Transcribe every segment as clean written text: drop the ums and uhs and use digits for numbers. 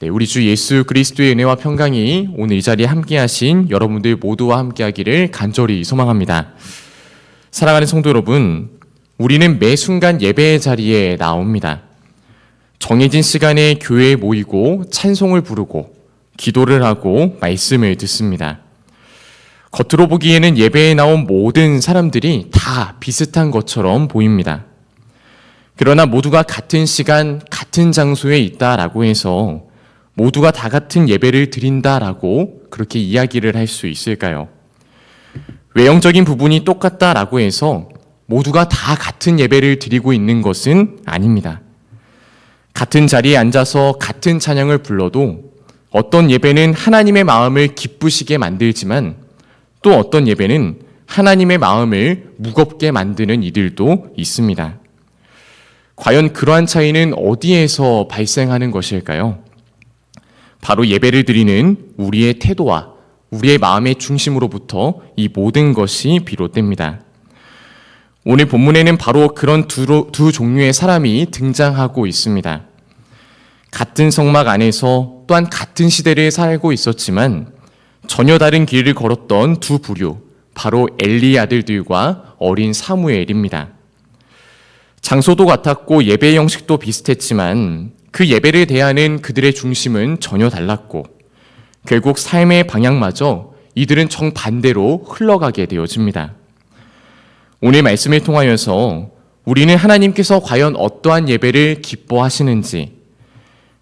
우리 주 예수 그리스도의 은혜와 평강이 오늘 이 자리에 함께하신 여러분들 모두와 함께하기를 간절히 소망합니다. 사랑하는 성도 여러분, 우리는 매 순간 예배의 자리에 나옵니다. 정해진 시간에 교회에 모이고 찬송을 부르고 기도를 하고 말씀을 듣습니다. 겉으로 보기에는 예배에 나온 모든 사람들이 다 비슷한 것처럼 보입니다. 그러나 모두가 같은 시간, 같은 장소에 있다라고 해서 모두가 다 같은 예배를 드린다라고 그렇게 이야기를 할 수 있을까요? 외형적인 부분이 똑같다라고 해서 모두가 다 같은 예배를 드리고 있는 것은 아닙니다. 같은 자리에 앉아서 같은 찬양을 불러도 어떤 예배는 하나님의 마음을 기쁘시게 만들지만 또 어떤 예배는 하나님의 마음을 무겁게 만드는 이들도 있습니다. 과연 그러한 차이는 어디에서 발생하는 것일까요? 바로 예배를 드리는 우리의 태도와 우리의 마음의 중심으로부터 이 모든 것이 비롯됩니다. 오늘 본문에는 바로 그런 두 종류의 사람이 등장하고 있습니다. 같은 성막 안에서 또한 같은 시대를 살고 있었지만 전혀 다른 길을 걸었던 두 부류, 바로 엘리의 아들들과 어린 사무엘입니다. 장소도 같았고 예배 형식도 비슷했지만 그 예배를 대하는 그들의 중심은 전혀 달랐고 결국 삶의 방향마저 이들은 정반대로 흘러가게 되어집니다. 오늘 말씀을 통하여서 우리는 하나님께서 과연 어떠한 예배를 기뻐하시는지,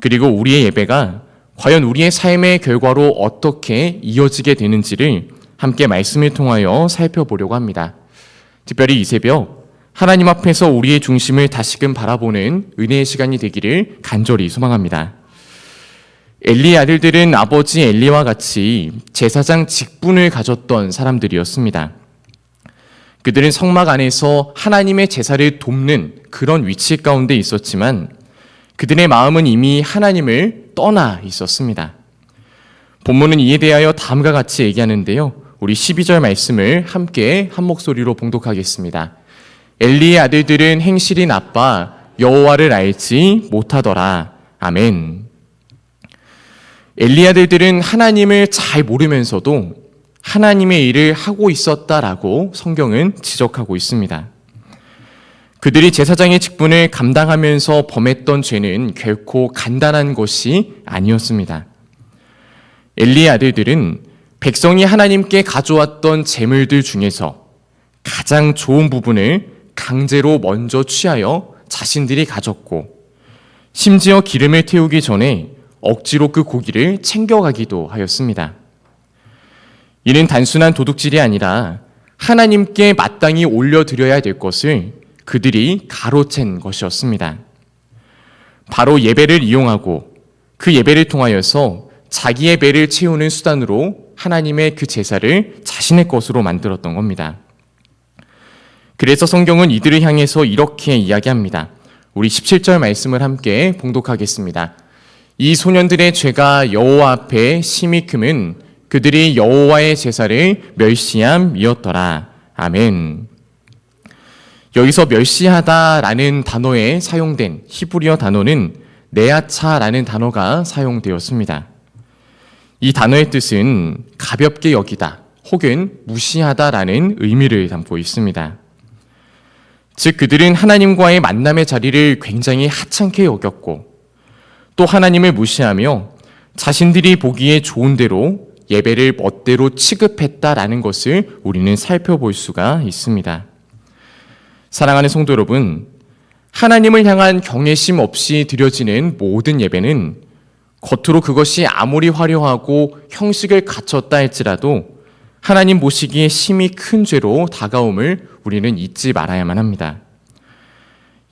그리고 우리의 예배가 과연 우리의 삶의 결과로 어떻게 이어지게 되는지를 함께 말씀을 통하여 살펴보려고 합니다. 특별히 이 새벽 하나님 앞에서 우리의 중심을 다시금 바라보는 은혜의 시간이 되기를 간절히 소망합니다. 엘리의 아들들은 아버지 엘리와 같이 제사장 직분을 가졌던 사람들이었습니다. 그들은 성막 안에서 하나님의 제사를 돕는 그런 위치 가운데 있었지만 그들의 마음은 이미 하나님을 떠나 있었습니다. 본문은 이에 대하여 다음과 같이 얘기하는데요. 우리 12절 말씀을 함께 한 목소리로 봉독하겠습니다. 엘리의 아들들은 행실이 나빠 여호와를 알지 못하더라. 아멘. 엘리의 아들들은 하나님을 잘 모르면서도 하나님의 일을 하고 있었다라고 성경은 지적하고 있습니다. 그들이 제사장의 직분을 감당하면서 범했던 죄는 결코 간단한 것이 아니었습니다. 엘리의 아들들은 백성이 하나님께 가져왔던 제물들 중에서 가장 좋은 부분을 강제로 먼저 취하여 자신들이 가졌고 심지어 기름을 태우기 전에 억지로 그 고기를 챙겨가기도 하였습니다. 이는 단순한 도둑질이 아니라 하나님께 마땅히 올려드려야 될 것을 그들이 가로챈 것이었습니다. 바로 예배를 이용하고 그 예배를 통하여서 자기의 배를 채우는 수단으로 하나님의 그 제사를 자신의 것으로 만들었던 겁니다. 그래서 성경은 이들을 향해서 이렇게 이야기합니다. 우리 17절 말씀을 함께 봉독하겠습니다. 이 소년들의 죄가 여호와 앞에 심히 크면 그들이 여호와의 제사를 멸시함이었더라. 아멘. 여기서 멸시하다라는 단어에 사용된 히브리어 단어는 네아차라는 단어가 사용되었습니다. 이 단어의 뜻은 가볍게 여기다 혹은 무시하다라는 의미를 담고 있습니다. 즉 그들은 하나님과의 만남의 자리를 굉장히 하찮게 여겼고 또 하나님을 무시하며 자신들이 보기에 좋은 대로 예배를 멋대로 취급했다라는 것을 우리는 살펴볼 수가 있습니다. 사랑하는 성도 여러분, 하나님을 향한 경외심 없이 드려지는 모든 예배는 겉으로 그것이 아무리 화려하고 형식을 갖췄다 할지라도 하나님 보시기에 심히 큰 죄로 다가옴을 우리는 잊지 말아야만 합니다.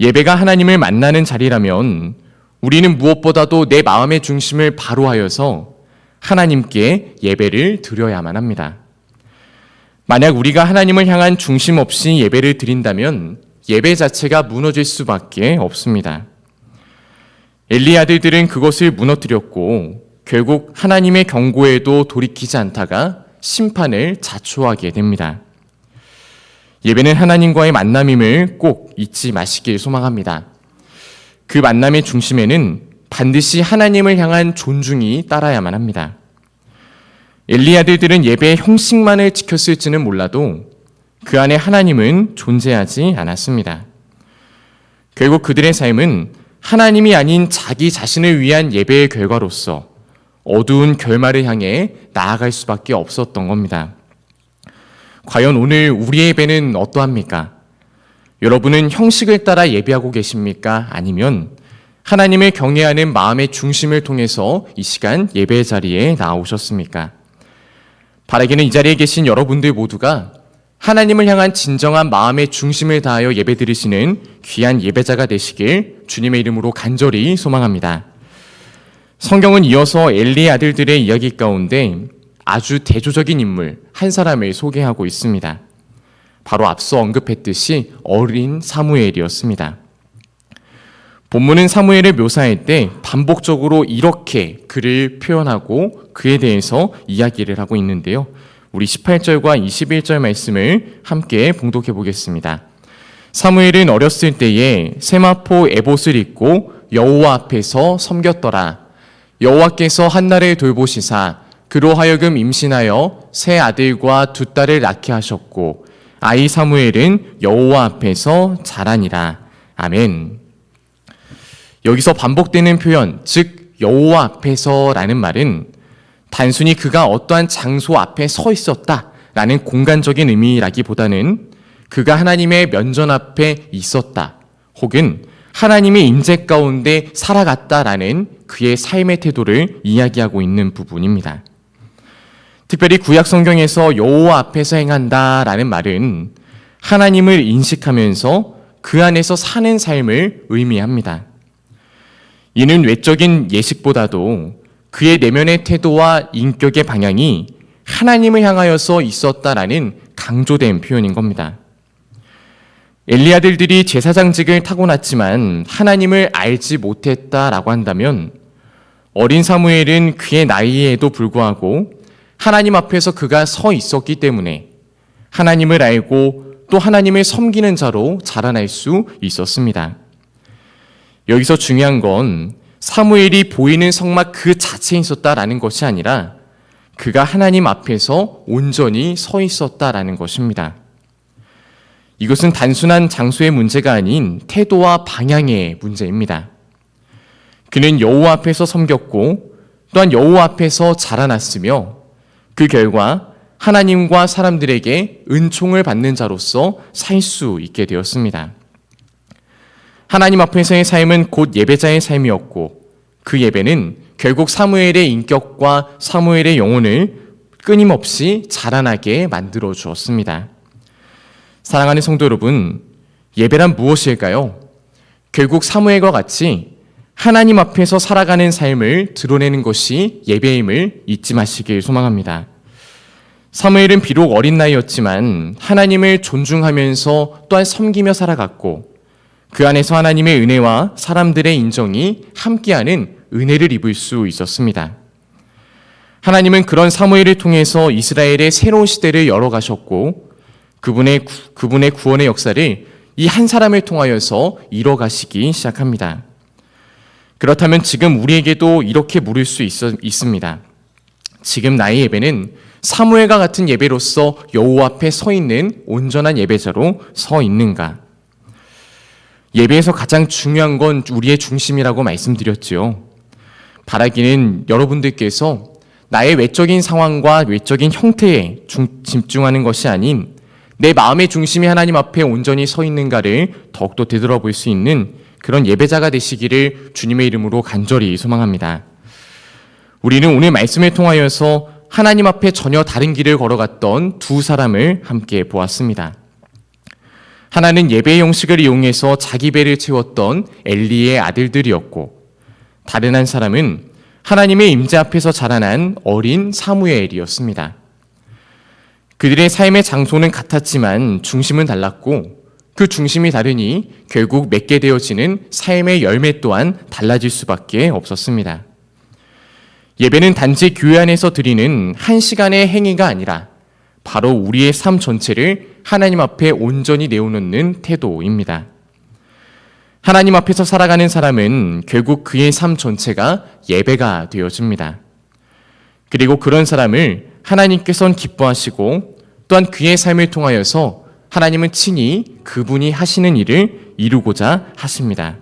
예배가 하나님을 만나는 자리라면 우리는 무엇보다도 내 마음의 중심을 바로 하여서 하나님께 예배를 드려야만 합니다. 만약 우리가 하나님을 향한 중심 없이 예배를 드린다면 예배 자체가 무너질 수밖에 없습니다. 엘리의 아들들은 그것을 무너뜨렸고 결국 하나님의 경고에도 돌이키지 않다가 심판을 자초하게 됩니다. 예배는 하나님과의 만남임을 꼭 잊지 마시길 소망합니다. 그 만남의 중심에는 반드시 하나님을 향한 존중이 따라야만 합니다. 엘리 아들들은 예배의 형식만을 지켰을지는 몰라도 그 안에 하나님은 존재하지 않았습니다. 결국 그들의 삶은 하나님이 아닌 자기 자신을 위한 예배의 결과로서 어두운 결말을 향해 나아갈 수밖에 없었던 겁니다. 과연 오늘 우리의 예배는 어떠합니까? 여러분은 형식을 따라 예배하고 계십니까? 아니면 하나님을 경외하는 마음의 중심을 통해서 이 시간 예배 자리에 나오셨습니까? 바라기는 이 자리에 계신 여러분들 모두가 하나님을 향한 진정한 마음의 중심을 다하여 예배드리시는 귀한 예배자가 되시길 주님의 이름으로 간절히 소망합니다. 성경은 이어서 엘리의 아들들의 이야기 가운데 아주 대조적인 인물 한 사람을 소개하고 있습니다. 바로 앞서 언급했듯이 어린 사무엘이었습니다. 본문은 사무엘을 묘사할 때 반복적으로 이렇게 그를 표현하고 그에 대해서 이야기를 하고 있는데요. 우리 18절과 21절 말씀을 함께 봉독해 보겠습니다. 사무엘은 어렸을 때에 세마포 에봇을 입고 여호와 앞에서 섬겼더라. 여호와께서 한나를 돌보시사 그로 하여금 임신하여 세 아들과 두 딸을 낳게 하셨고 아이 사무엘은 여호와 앞에서 자라니라. 아멘. 여기서 반복되는 표현, 즉 여호와 앞에서라는 말은 단순히 그가 어떠한 장소 앞에 서 있었다라는 공간적인 의미라기보다는 그가 하나님의 면전 앞에 있었다, 혹은 하나님의 임재 가운데 살아갔다라는 그의 삶의 태도를 이야기하고 있는 부분입니다. 특별히 구약 성경에서 여호와 앞에서 행한다라는 말은 하나님을 인식하면서 그 안에서 사는 삶을 의미합니다. 이는 외적인 예식보다도 그의 내면의 태도와 인격의 방향이 하나님을 향하여서 있었다라는 강조된 표현인 겁니다. 엘리 아들들이 제사장직을 타고났지만 하나님을 알지 못했다라고 한다면 어린 사무엘은 그의 나이에도 불구하고 하나님 앞에서 그가 서 있었기 때문에 하나님을 알고 또 하나님을 섬기는 자로 자라날 수 있었습니다. 여기서 중요한 건 사무엘이 보이는 성막 그 자체에 있었다라는 것이 아니라 그가 하나님 앞에서 온전히 서 있었다라는 것입니다. 이것은 단순한 장소의 문제가 아닌 태도와 방향의 문제입니다. 그는 여호와 앞에서 섬겼고 또한 여호와 앞에서 자라났으며 그 결과 하나님과 사람들에게 은총을 받는 자로서 살 수 있게 되었습니다. 하나님 앞에서의 삶은 곧 예배자의 삶이었고 그 예배는 결국 사무엘의 인격과 사무엘의 영혼을 끊임없이 자라나게 만들어 주었습니다. 사랑하는 성도 여러분, 예배란 무엇일까요? 결국 사무엘과 같이 하나님 앞에서 살아가는 삶을 드러내는 것이 예배임을 잊지 마시길 소망합니다. 사무엘은 비록 어린 나이였지만 하나님을 존중하면서 또한 섬기며 살아갔고 그 안에서 하나님의 은혜와 사람들의 인정이 함께하는 은혜를 입을 수 있었습니다. 하나님은 그런 사무엘을 통해서 이스라엘의 새로운 시대를 열어가셨고 그분의 구원의 역사를 이 한 사람을 통하여서 이뤄가시기 시작합니다. 그렇다면 지금 우리에게도 이렇게 물을 수 있습니다. 지금 나의 예배는 사무엘과 같은 예배로서 여호와 앞에 서 있는 온전한 예배자로 서 있는가? 예배에서 가장 중요한 건 우리의 중심이라고 말씀드렸지요. 바라기는 여러분들께서 나의 외적인 상황과 외적인 형태에 집중하는 것이 아닌 내 마음의 중심이 하나님 앞에 온전히 서 있는가를 더욱더 되돌아볼 수 있는 그런 예배자가 되시기를 주님의 이름으로 간절히 소망합니다. 우리는 오늘 말씀을 통하여서 하나님 앞에 전혀 다른 길을 걸어갔던 두 사람을 함께 보았습니다. 하나는 예배의 형식을 이용해서 자기 배를 채웠던 엘리의 아들들이었고 다른 한 사람은 하나님의 임재 앞에서 자라난 어린 사무엘이었습니다. 그들의 삶의 장소는 같았지만 중심은 달랐고 그 중심이 다르니 결국 맺게 되어지는 삶의 열매 또한 달라질 수밖에 없었습니다. 예배는 단지 교회 안에서 드리는 한 시간의 행위가 아니라 바로 우리의 삶 전체를 하나님 앞에 온전히 내어놓는 태도입니다. 하나님 앞에서 살아가는 사람은 결국 그의 삶 전체가 예배가 되어집니다. 그리고 그런 사람을 하나님께서는 기뻐하시고 또한 그의 삶을 통하여서 하나님은 친히 그분이 하시는 일을 이루고자 하십니다.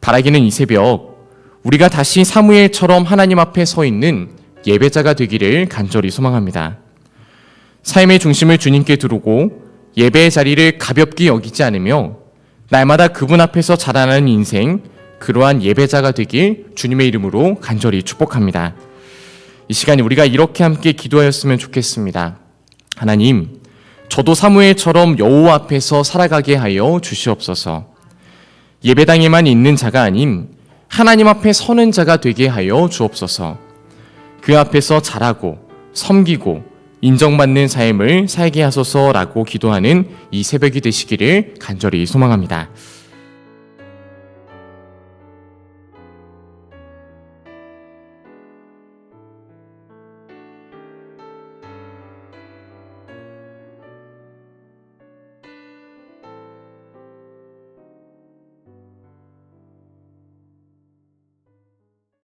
바라기는 이 새벽 우리가 다시 사무엘처럼 하나님 앞에 서 있는 예배자가 되기를 간절히 소망합니다. 삶의 중심을 주님께 두르고 예배의 자리를 가볍게 여기지 않으며 날마다 그분 앞에서 자라나는 인생, 그러한 예배자가 되길 주님의 이름으로 간절히 축복합니다. 이 시간에 우리가 이렇게 함께 기도하였으면 좋겠습니다. 하나님, 저도 사무엘처럼 여호와 앞에서 살아가게 하여 주시옵소서. 예배당에만 있는 자가 아닌 하나님 앞에 서는 자가 되게 하여 주옵소서. 그 앞에서 자라고 섬기고 인정받는 삶을 살게 하소서라고 기도하는 이 새벽이 되시기를 간절히 소망합니다.